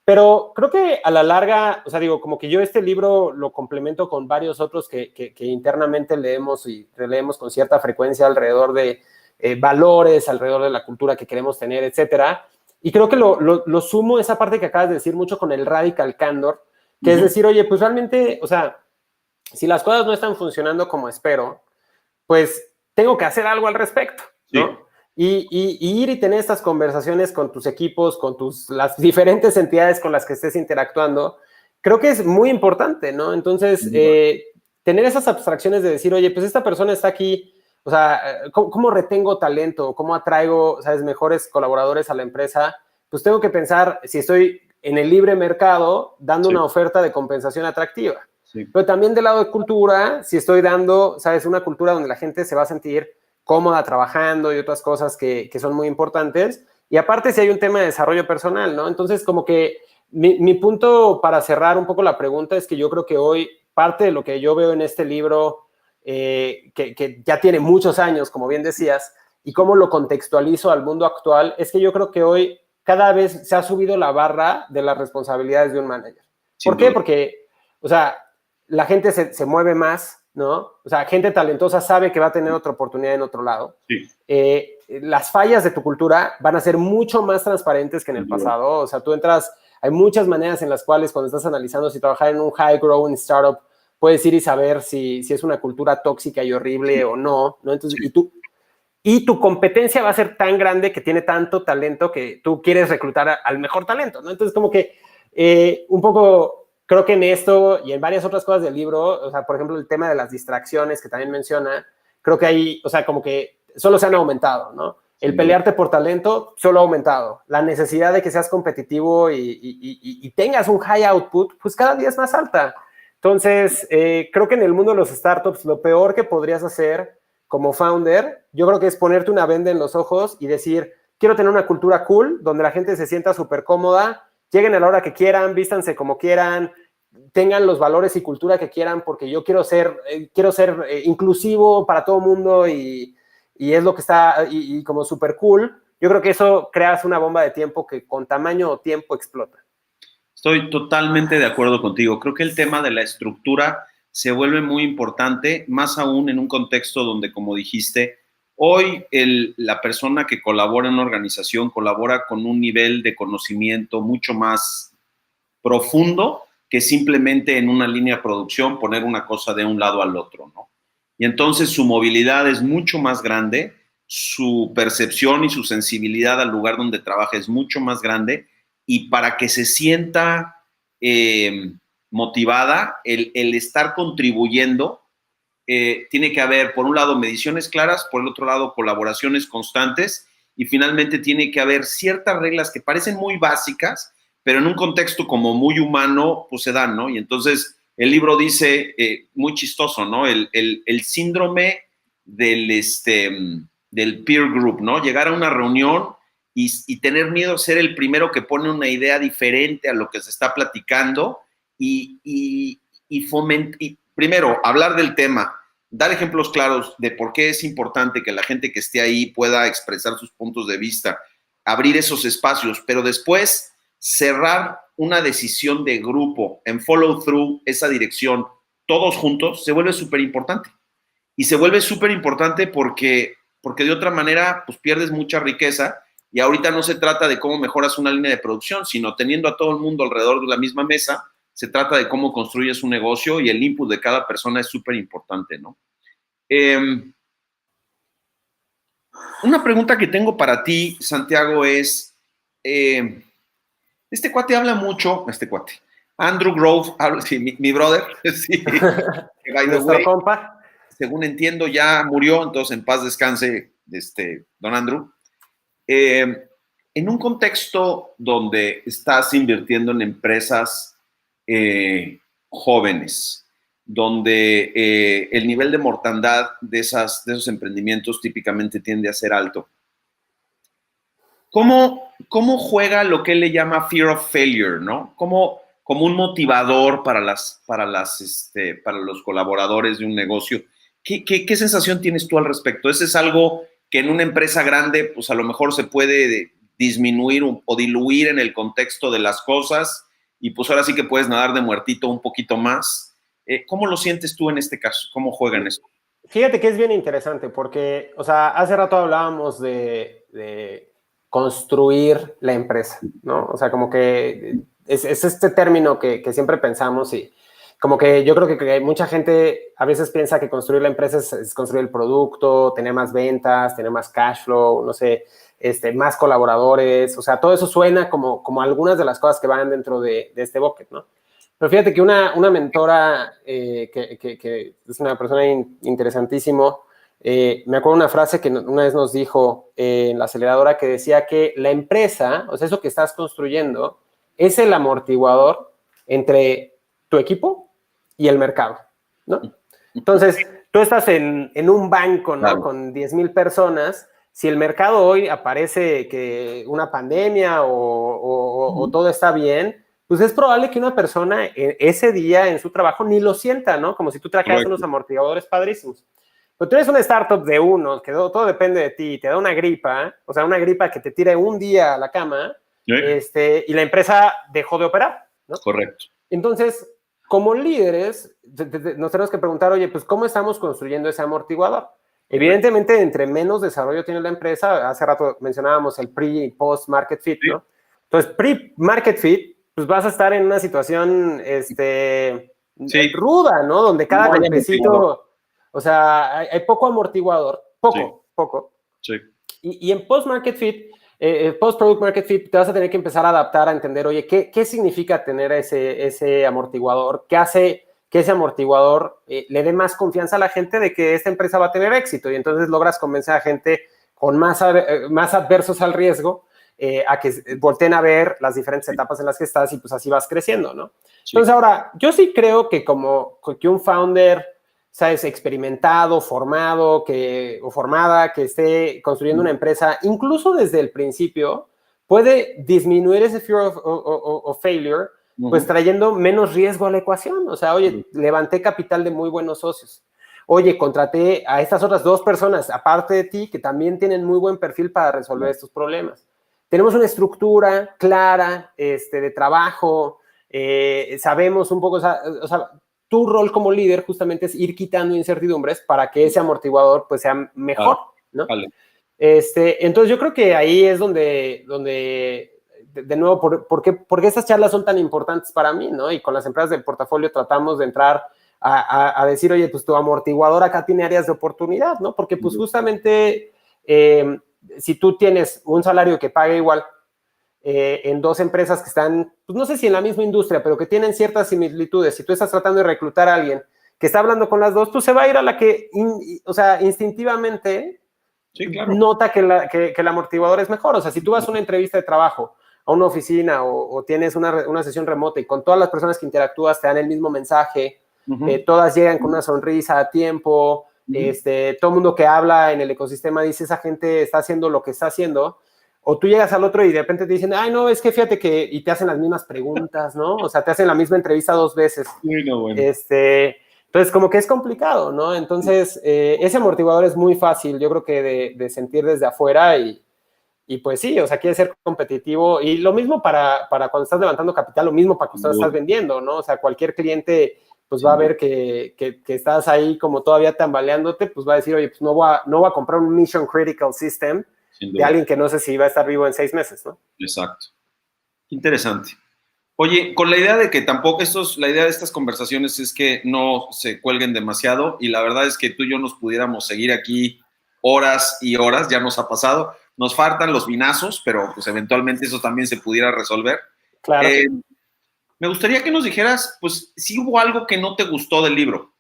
Pero creo que a la larga, o sea, digo, como que yo este libro lo complemento con varios otros que internamente leemos y releemos con cierta frecuencia alrededor de valores, alrededor de la cultura que queremos tener, etcétera. Y creo que lo sumo esa parte que acabas de decir mucho con el radical candor, que es decir, oye, pues realmente, o sea, si las cosas no están funcionando como espero, pues tengo que hacer algo al respecto, ¿no? Y ir y tener estas conversaciones con tus equipos, con las diferentes entidades con las que estés interactuando, creo que es muy importante, ¿no? Entonces, tener esas abstracciones de decir, oye, pues esta persona está aquí, o sea, ¿cómo retengo talento? ¿Cómo atraigo, sabes, mejores colaboradores a la empresa? Pues tengo que pensar si estoy en el libre mercado dando una oferta de compensación atractiva. Pero también del lado de cultura, si estoy dando, sabes, una cultura donde la gente se va a sentir cómoda trabajando y otras cosas que son muy importantes. Y aparte, si hay un tema de desarrollo personal, ¿no? Entonces, como que mi punto para cerrar un poco la pregunta es que yo creo que hoy parte de lo que yo veo en este libro, que ya tiene muchos años, como bien decías, y cómo lo contextualizo al mundo actual, es que yo creo que hoy cada vez se ha subido la barra de las responsabilidades de un manager. ¿Por qué? Porque, o sea, la gente se mueve más, ¿no? O sea, gente talentosa sabe que va a tener otra oportunidad en otro lado. Las fallas de tu cultura van a ser mucho más transparentes que en el pasado. O sea, tú entras, hay muchas maneras en las cuales cuando estás analizando si trabajar en un high growing startup, puedes ir y saber si es una cultura tóxica y horrible o no, ¿no? Entonces, y tu competencia va a ser tan grande que tiene tanto talento que tú quieres reclutar al mejor talento, ¿no? Entonces, como que un poco creo que en esto y en varias otras cosas del libro, o sea, por ejemplo, el tema de las distracciones que también menciona, creo que ahí, o sea, como que solo se han aumentado, ¿no? El pelearte por talento solo ha aumentado. La necesidad de que seas competitivo y tengas un high output, pues cada día es más alta. Entonces, creo que en el mundo de los startups, lo peor que podrías hacer como founder, yo creo que es ponerte una venda en los ojos y decir, quiero tener una cultura cool, donde la gente se sienta súper cómoda, lleguen a la hora que quieran, vístanse como quieran, tengan los valores y cultura que quieran, porque yo quiero ser inclusivo para todo el mundo y es lo que está, y como súper cool. Yo creo que eso creas una bomba de tiempo que con tamaño o tiempo explota. Estoy totalmente de acuerdo contigo. Creo que el tema de la estructura se vuelve muy importante, más aún en un contexto donde, como dijiste, hoy la persona que colabora en una organización colabora con un nivel de conocimiento mucho más profundo que simplemente en una línea de producción poner una cosa de un lado al otro, ¿no? Y entonces su movilidad es mucho más grande, su percepción y su sensibilidad al lugar donde trabaja es mucho más grande, y para que se sienta motivada, el estar contribuyendo, tiene que haber, por un lado, mediciones claras, por el otro lado, colaboraciones constantes, y finalmente tiene que haber ciertas reglas que parecen muy básicas, pero en un contexto como muy humano, pues se dan, ¿no? Y entonces el libro dice, muy chistoso, ¿no? El síndrome del peer group, ¿no? Llegar a una reunión y tener miedo a ser el primero que pone una idea diferente a lo que se está platicando y primero, hablar del tema, dar ejemplos claros de por qué es importante que la gente que esté ahí pueda expresar sus puntos de vista, abrir esos espacios, pero después cerrar una decisión de grupo en follow through, esa dirección, todos juntos, se vuelve súper importante. Y se vuelve súper importante porque de otra manera pues pierdes mucha riqueza, y ahorita no se trata de cómo mejoras una línea de producción, sino teniendo a todo el mundo alrededor de la misma mesa, se trata de cómo construyes un negocio, y el input de cada persona es súper importante, ¿no? Una pregunta que tengo para ti, Santiago, es, este cuate habla mucho, Andrew Grove, sí, mi brother, sí, que by the Nuestro way, compa. según entiendo, ya murió, entonces en paz descanse, don Andrew. En un contexto donde estás invirtiendo en empresas jóvenes, donde el nivel de mortandad de esos emprendimientos típicamente tiende a ser alto, ¿cómo juega lo que él le llama fear of failure, ¿no? Como un motivador para los colaboradores de un negocio. ¿Qué sensación tienes tú al respecto? ¿Ese es algo que en una empresa grande, pues a lo mejor se puede disminuir o diluir en el contexto de las cosas y pues ahora sí que puedes nadar de muertito un poquito más? ¿Cómo lo sientes tú en este caso? ¿Cómo juegan eso? Fíjate que es bien interesante porque, o sea, hace rato hablábamos de construir la empresa, ¿no? O sea, como que es este término que siempre pensamos y como que yo creo que mucha gente a veces piensa que construir la empresa es construir el producto, tener más ventas, tener más cash flow, no sé, más colaboradores, o sea, todo eso suena como algunas de las cosas que van dentro de este bucket, ¿no? Pero fíjate que una mentora que es una persona interesantísimo, me acuerdo una frase que una vez nos dijo en la aceleradora que decía que la empresa, o sea, eso que estás construyendo, es el amortiguador entre tu equipo y el mercado, ¿no? Entonces, tú estás en un banco, ¿no? Claro. Con 10,000 personas. Si el mercado hoy aparece que una pandemia o todo está bien, pues es probable que una persona ese día en su trabajo ni lo sienta, ¿no? Como si tú trajeras unos amortiguadores padrísimos. Pero tú eres una startup de uno, que todo depende de ti, te da una gripa, o sea, una gripa que te tire un día a la cama, y la empresa dejó de operar, ¿no? Correcto. Entonces, como líderes, nos tenemos que preguntar, oye, pues, ¿cómo estamos construyendo ese amortiguador? Evidentemente, entre menos desarrollo tiene la empresa, hace rato mencionábamos el pre- y post-market fit, ¿no? Entonces, pre-market fit, pues vas a estar en una situación ruda, ¿no? Donde cada golpecito, o sea, hay poco amortiguador, poco. Sí. Y en post-market fit, post-product market fit, te vas a tener que empezar a adaptar a entender, oye, ¿qué significa tener ese amortiguador? ¿Qué hace que ese amortiguador le dé más confianza a la gente de que esta empresa va a tener éxito? Y entonces logras convencer a gente con más adversos al riesgo a que volteen a ver las diferentes etapas en las que estás y pues así vas creciendo, ¿no? Sí. Entonces ahora, yo sí creo que como que un founder, ¿sabes? Experimentado, formado, o formada, que esté construyendo una empresa, incluso desde el principio, puede disminuir ese fear of failure, pues trayendo menos riesgo a la ecuación. O sea, oye, levanté capital de muy buenos socios. Oye, contraté a estas otras 2 personas, aparte de ti, que también tienen muy buen perfil para resolver estos problemas. Tenemos una estructura clara de trabajo, sabemos un poco, o sea, tu rol como líder justamente es ir quitando incertidumbres para que ese amortiguador pues sea mejor, ¿no? Vale. Entonces yo creo que ahí es donde de nuevo, ¿por qué estas charlas son tan importantes para mí, ¿no? Y con las empresas del portafolio tratamos de entrar a decir, oye, pues tu amortiguador acá tiene áreas de oportunidad, ¿no? Porque pues justamente si tú tienes un salario que paga igual en 2 empresas que están, pues no sé si en la misma industria, pero que tienen ciertas similitudes, si tú estás tratando de reclutar a alguien que está hablando con las 2, pues se va a ir a la que, o sea, instintivamente nota que el amortiguador es mejor. O sea, si tú vas a una entrevista de trabajo, a una oficina o tienes una sesión remota y con todas las personas que interactúas te dan el mismo mensaje, todas llegan con una sonrisa a tiempo, todo el mundo que habla en el ecosistema dice, esa gente está haciendo lo que está haciendo. O tú llegas al otro y de repente te dicen, ay, no, es que fíjate que, y te hacen las mismas preguntas, ¿no? O sea, te hacen la misma entrevista 2 veces. No, bueno. Entonces, como que es complicado, ¿no? Entonces, ese amortiguador es muy fácil, yo creo que de sentir desde afuera y pues sí, o sea, quieres ser competitivo. Y lo mismo para cuando estás levantando capital, lo mismo para cuando estás vendiendo, ¿no? O sea, cualquier cliente pues va a ver que estás ahí como todavía tambaleándote, pues va a decir, oye, pues no voy a comprar un mission critical system de alguien que no sé si va a estar vivo en 6 meses, ¿no? Exacto. Interesante. Oye, con la idea de que tampoco la idea de estas conversaciones es que no se cuelguen demasiado y la verdad es que tú y yo nos pudiéramos seguir aquí horas y horas, ya nos ha pasado. Nos faltan los vinazos, pero pues eventualmente eso también se pudiera resolver. Claro. Me gustaría que nos dijeras, pues, si hubo algo que no te gustó del libro.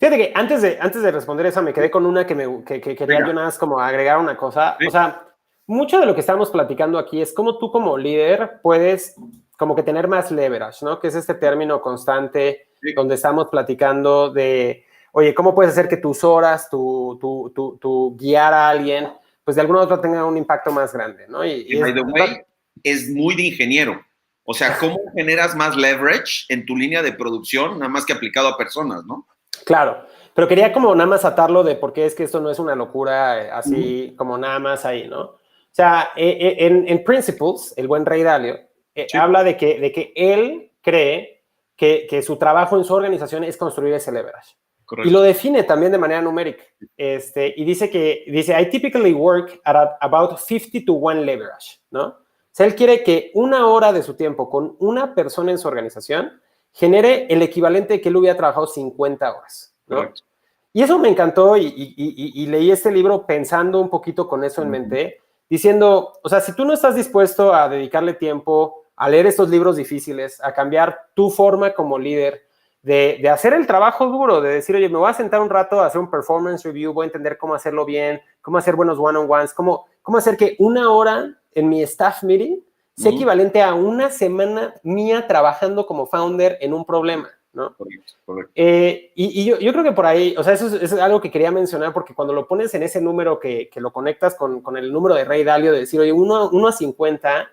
Fíjate que antes de responder esa, me quedé con una que quería Venga. yo nada más como agregar una cosa. Sí, O sea, mucho de lo que estamos platicando aquí es cómo tú como líder puedes como que tener más leverage, ¿no? Que es este término constante sí. donde estamos platicando de, oye, ¿cómo puedes hacer que tus horas, tu guiar a alguien, pues de alguna u otra tenga un impacto más grande, ¿no? Y by the way, es muy de ingeniero. O sea, ¿cómo generas más leverage en tu línea de producción, nada más que aplicado a personas, ¿no? Claro, pero quería como nada más atarlo de por qué es que esto no es una locura así como nada más ahí, ¿no? O sea, en Principles, el buen Rey Dalio, Sí, habla de que él cree que su trabajo en su organización es construir ese leverage. Y lo correcto. define también de manera numérica. Y dice, I typically work at about 50 to 1 leverage, ¿no? O sea, él quiere que una hora de su tiempo con una persona en su organización genere el equivalente de que él hubiera trabajado 50 horas, ¿no? Correcto. Y eso me encantó y leí este libro pensando un poquito con eso en mente, diciendo, o sea, si tú no estás dispuesto a dedicarle tiempo a leer estos libros difíciles, a cambiar tu forma como líder, de hacer el trabajo duro, de decir, oye, me voy a sentar un rato a hacer un performance review, voy a entender cómo hacerlo bien, cómo hacer buenos one-on-ones, cómo hacer que una hora en mi staff meeting sea equivalente a una semana mía trabajando como founder en un problema, ¿no? Correcto, correcto. Yo creo que por ahí, o sea, eso es algo que quería mencionar, porque cuando lo pones en ese número que lo conectas con el número de Rey Dalio, de decir, oye, 1 a 50,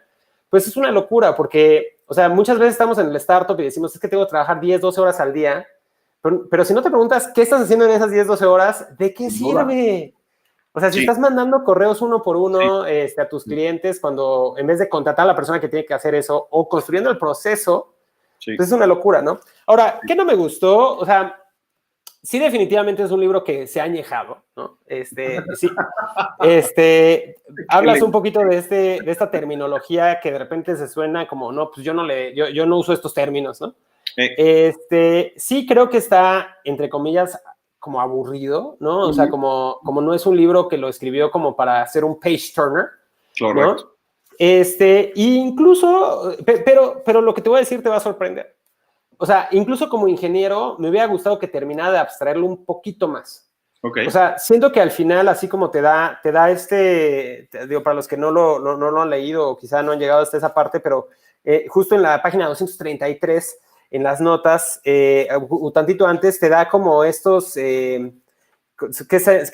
pues es una locura, porque, o sea, muchas veces estamos en el startup y decimos, es que tengo que trabajar 10, 12 horas al día, pero si no te preguntas, ¿qué estás haciendo en esas 10, 12 horas? ¿De qué Sin duda. sirve? O sea, si Sí, estás mandando correos uno por sí, uno a tus clientes, cuando en vez de contratar a la persona que tiene que hacer eso, o construyendo el proceso, sí. pues es una locura, ¿no? Ahora, ¿qué no me gustó? O sea, sí definitivamente es un libro que se ha añejado, ¿no? Sí, hablas un Excelente. poquito de esta terminología que de repente se suena como, no, pues yo no uso estos términos, ¿no? Sí creo que está, entre comillas, como aburrido, ¿no? O sea, como no es un libro que lo escribió como para hacer un page turner, Correcto. ¿no? Incluso, pero lo que te voy a decir te va a sorprender. O sea, incluso como ingeniero, me hubiera gustado que terminara de abstraerlo un poquito más. Ok. O sea, siento que al final, así como te da digo, para los que no lo han leído o quizá no han llegado hasta esa parte, pero justo en la página 233, en las notas, tantito antes, te da como estos, que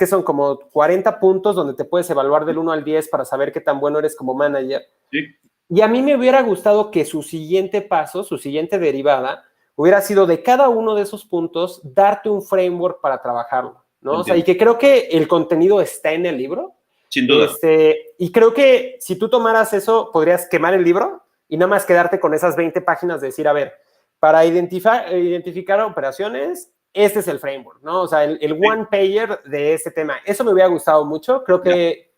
son como 40 puntos donde te puedes evaluar del 1 al 10 para saber qué tan bueno eres como manager. Sí, Y a mí me hubiera gustado que su siguiente paso, su siguiente derivada, hubiera sido de cada uno de esos puntos darte un framework para trabajarlo, ¿no? O sea, y entiendo. que creo que el contenido está en el libro. Sin duda. Y creo que si tú tomaras eso, podrías quemar el libro y nada más quedarte con esas 20 páginas de decir, a ver, para identificar operaciones, este es el framework, ¿no? O sea, el Sí, one-pager de este tema. Eso me hubiera gustado mucho. Creo ya, que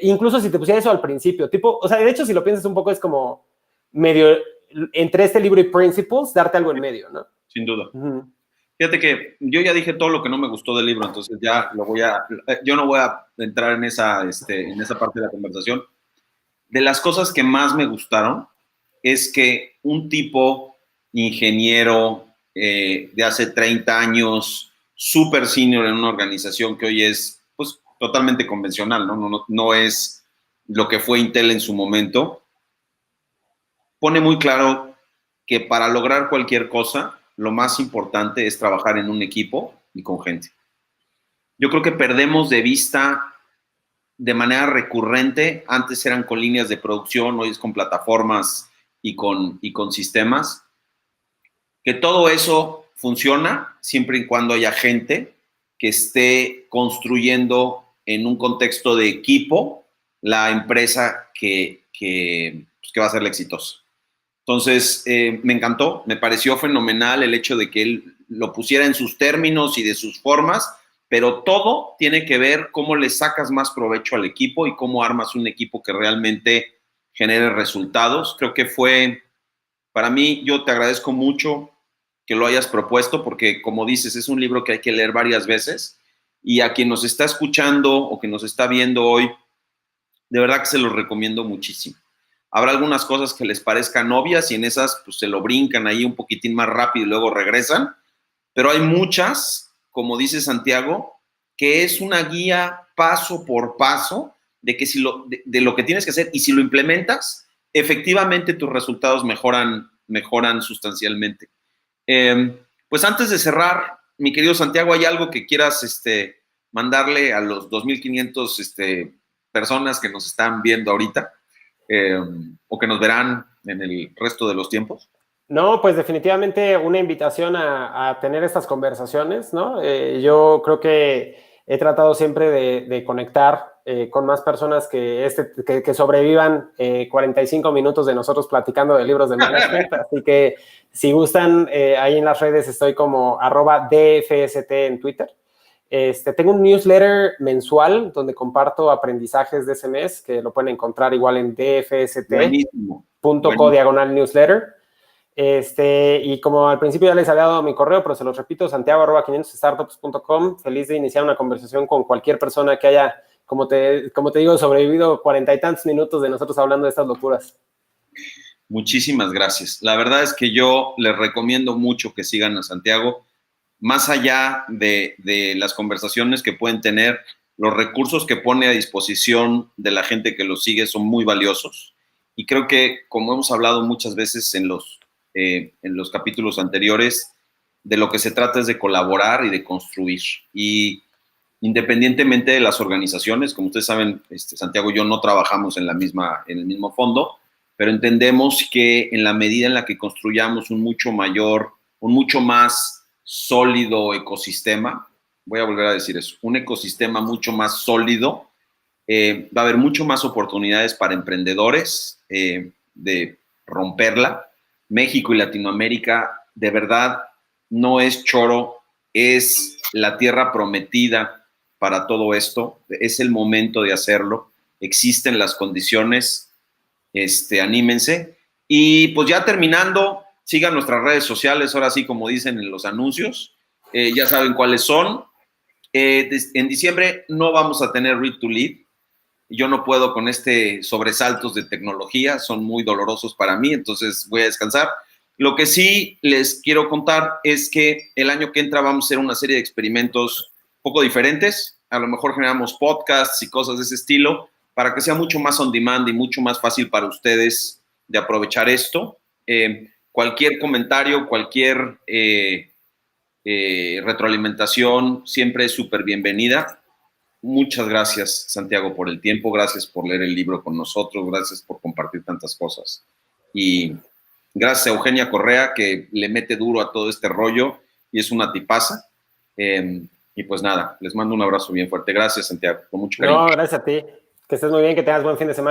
incluso si te pusiera eso al principio, tipo, o sea, de hecho, si lo piensas un poco, es como medio entre este libro y Principles, darte algo en medio, ¿no? sin duda. Ujú. Fíjate que yo ya dije todo lo que no me gustó del libro, entonces ya yo no voy a entrar en esa parte de la conversación. De las cosas que más me gustaron es que un tipo ingeniero de hace 30 años, súper senior en una organización que hoy es pues totalmente convencional, no es lo que fue Intel en su momento, pone muy claro que para lograr cualquier cosa, lo más importante es trabajar en un equipo y con gente. Yo creo que perdemos de vista de manera recurrente, antes eran con líneas de producción, hoy es con plataformas y con sistemas, que todo eso funciona siempre y cuando haya gente que esté construyendo en un contexto de equipo la empresa que va a ser la exitosa. Entonces, me encantó, me pareció fenomenal el hecho de que él lo pusiera en sus términos y de sus formas, pero todo tiene que ver cómo le sacas más provecho al equipo y cómo armas un equipo que realmente genere resultados. Creo que para mí, yo te agradezco mucho que lo hayas propuesto porque, como dices, es un libro que hay que leer varias veces y a quien nos está escuchando o que nos está viendo hoy, de verdad que se los recomiendo muchísimo. Habrá algunas cosas que les parezcan obvias y en esas pues se lo brincan ahí un poquitín más rápido y luego regresan, pero hay muchas, como dice Santiago, que es una guía paso por paso de, que si de lo que tienes que hacer, y si lo implementas, efectivamente tus resultados mejoran sustancialmente. Pues antes de cerrar, mi querido Santiago, ¿hay algo que quieras mandarle a los 2,500 personas que nos están viendo ahorita o que nos verán en el resto de los tiempos? No, pues definitivamente una invitación a tener estas conversaciones, ¿no? Yo creo que he tratado siempre de conectar con más personas que sobrevivan 45 minutos de nosotros platicando de libros de management. Así que si gustan, ahí en las redes estoy como @DFST en Twitter. Tengo un newsletter mensual donde comparto aprendizajes de ese mes, que lo pueden encontrar igual en dfst.co/newsletter. Y como al principio ya les había dado mi correo, pero se los repito, santiago@500startups.com. Feliz de iniciar una conversación con cualquier persona que haya, como te digo, sobrevivido 40 y tantos minutos de nosotros hablando de estas locuras. Muchísimas gracias. La verdad es que yo les recomiendo mucho que sigan a Santiago. Más allá de las conversaciones que pueden tener, los recursos que pone a disposición de la gente que lo sigue son muy valiosos. Y creo que, como hemos hablado muchas veces en los capítulos anteriores, de lo que se trata es de colaborar y de construir. Y independientemente de las organizaciones, como ustedes saben, Santiago y yo no trabajamos en el mismo fondo, pero entendemos que en la medida en la que construyamos un mucho más sólido ecosistema, voy a volver a decir eso, un ecosistema mucho más sólido, va a haber mucho más oportunidades para emprendedores de romperla. México y Latinoamérica, de verdad, no es choro, es la tierra prometida para todo esto, es el momento de hacerlo, existen las condiciones, anímense. Y pues ya terminando, sigan nuestras redes sociales, ahora sí, como dicen en los anuncios, ya saben cuáles son. En diciembre no vamos a tener Read to Lead. Yo no puedo con sobresaltos de tecnología, son muy dolorosos para mí, entonces voy a descansar. Lo que sí les quiero contar es que el año que entra vamos a hacer una serie de experimentos un poco diferentes. A lo mejor generamos podcasts y cosas de ese estilo para que sea mucho más on demand y mucho más fácil para ustedes de aprovechar esto. Cualquier comentario, cualquier retroalimentación siempre es súper bienvenida. Muchas gracias, Santiago, por el tiempo. Gracias por leer el libro con nosotros. Gracias por compartir tantas cosas. Y gracias a Eugenia Correa, que le mete duro a todo este rollo y es una tipaza. Y pues nada, les mando un abrazo bien fuerte. Gracias, Santiago, con mucho cariño. No, gracias a ti. Que estés muy bien, que tengas buen fin de semana.